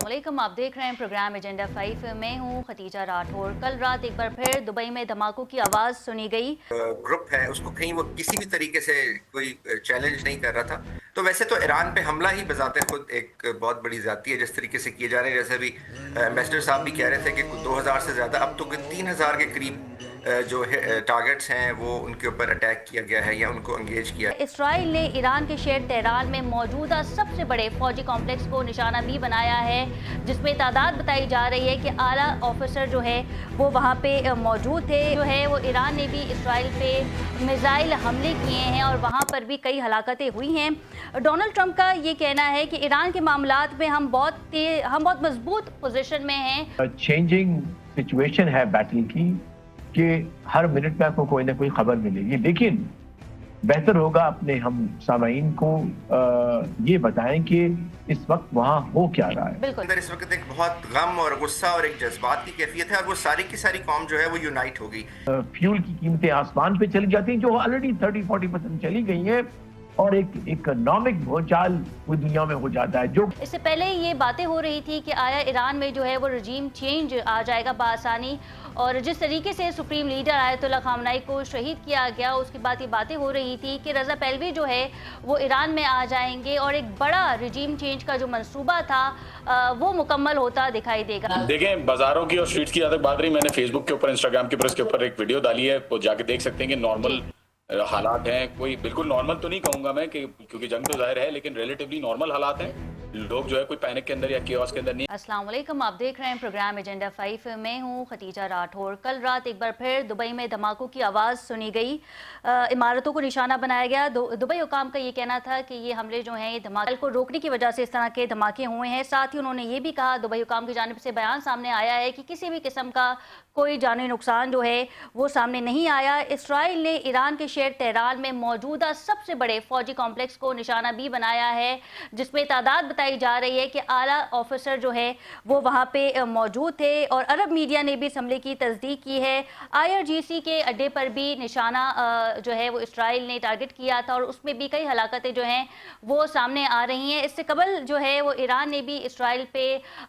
वालेकुम, आप देख रहे हैं प्रोग्राम एजेंडा 5। मैं हूं खतीजा राठौर। कल रात एक बार फिर दुबई में धमाकों की आवाज़ सुनी गई। ग्रुप है उसको कहीं वो किसी भी तरीके से कोई चैलेंज नहीं कर रहा था। तो वैसे तो ईरान पे हमला ही बजाते खुद एक बहुत बड़ी ज्यादती है जिस तरीके से किए जा रहे हैं। जैसे अभी एम्बेसडर साहब भी कह रहे थे कि 2000 से ज्यादा, अब तो 3000 के करीब जो है टारगेट्स हैं वो उनके ऊपर अटैक किया गया है या उनको एंगेज किया है। इसराइल ने ईरान के शहर तेहरान में मौजूदा सबसे बड़े फौजी कॉम्प्लेक्स को निशाना भी बनाया है, जिसमें तादाद बताई जा रही है कि आला ऑफिसर जो है वो वहाँ पे मौजूद थे। जो है वो ईरान ने भी इसराइल पे मिसाइल हमले किए हैं और वहाँ पर भी कई हलाकतें हुई हैं। डोनाल्ड ट्रंप का ये कहना है कि ईरान के मामलात में हम बहुत मजबूत पोजीशन में हैं। चेंजिंग सिचुएशन है बैटल की कि हर मिनट में आपको कोई ना कोई खबर मिलेगी, लेकिन बेहतर होगा अपने हम सामाईन को ये बताएं कि इस वक्त वहाँ हो क्या रहा है। बिल्कुल, अंदर इस वक्त एक बहुत गम और गुस्सा और एक जज्बात की कैफियत है और वो सारी की सारी कौम जो है वो यूनाइट हो गई। फ्यूल की कीमतें आसमान पे चली जाती हैं जो ऑलरेडी 30-40% चली गई हैं और एक इकोनॉमिक भूचाल पूरी दुनिया में हो जाता है। जो इससे पहले ये बातें हो रही थी कि आया ईरान में जो है वो रजीम चेंज आ जाएगा बआसानी, और जिस तरीके से सुप्रीम लीडर आयतुल्लाह खामनाई को शहीद किया गया उसके बाद ये बातें हो रही थी कि रज़ा पहलवी जो है वो ईरान में आ जाएंगे और एक बड़ा रजीम चेंज का जो मंसूबा था वो मुकम्मल होता दिखाई देगा। देखें, बाजारों की और स्ट्रीट्स की ज्यादा बात रही, मैंने फेसबुक के ऊपर, इंस्टाग्राम के ऊपर इसके ऊपर एक वीडियो डाली है, वो जाके देख सकते हैं कि नॉर्मल हालात हैं। कोई बिल्कुल नॉर्मल तो नहीं कहूंगा मैं कि क्योंकि जंग तो जाहिर है, लेकिन रिलेटिवली नॉर्मल हालात हैं। लोग जो है कोई पैनिक के अंदर या कियोस्क के अंदर नहीं। अस्सलाम वालेकुम, आप देख रहे हैं प्रोग्राम एजेंडा 5। मैं हूं खतीजा राठौर। कल रात एक बार फिर दुबई में धमाकों की आवाज़ सुनी गई। इमारतों को निशाना बनाया गया। दुबई हुकाम का ये कहना था कि ये हमले जो हैं ये धमाके को रोकने की वजह से इस तरह के धमाके हुए हैं। साथ ही उन्होंने ये भी कहा, दुबई हुकाम की जानिब से बयान सामने आया है कि किसी भी किस्म का कोई जानी नुकसान जो है वो सामने नहीं आया। इसराइल ने ईरान के शहर तेहरान में मौजूदा सबसे बड़े फौजी कॉम्प्लेक्स को निशाना भी बनाया है, जिसमें तादाद बताई जा रही है कि आला ऑफिसर जो है वो वहाँ पे मौजूद थे। और अरब मीडिया ने भी इस हमले की तस्दीक की है। IRGC के अड्डे पर भी निशाना जो है वो इसराइल ने टारगेट किया था और उसमें भी कई हलाकतें जो हैं वो सामने आ रही हैं। इससे कबल जो है वो ईरान ने भी इसराइल पे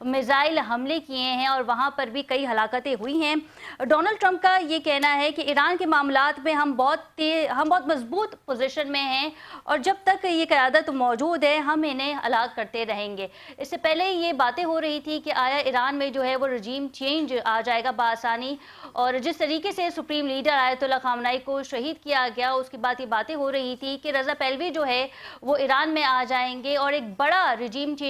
मिसाइल हमले किए हैं और वहाँ पर भी कई हलाकतें हुई हैं। डोनाल्ड ट्रंप का ये कहना है कि ईरान के मामलात में हम बहुत मजबूत पोजीशन में हैं और जब तक ये क़यादत मौजूद है हम इन्हें हलाक करते रहेंगे। इससे पहले ये बातें हो रही थी कि आया ईरान में जो है वो रजीम चेंज आ जाएगा बआसानी, और जिस तरीके से सुप्रीम लीडर आयतुल्लाह खामनाई को शहीद किया गया उसके बाद ये बातें हो रही थी कि रज़ा पहलवी जो है वो ईरान में आ जाएंगे और एक बड़ा रजीम चेंज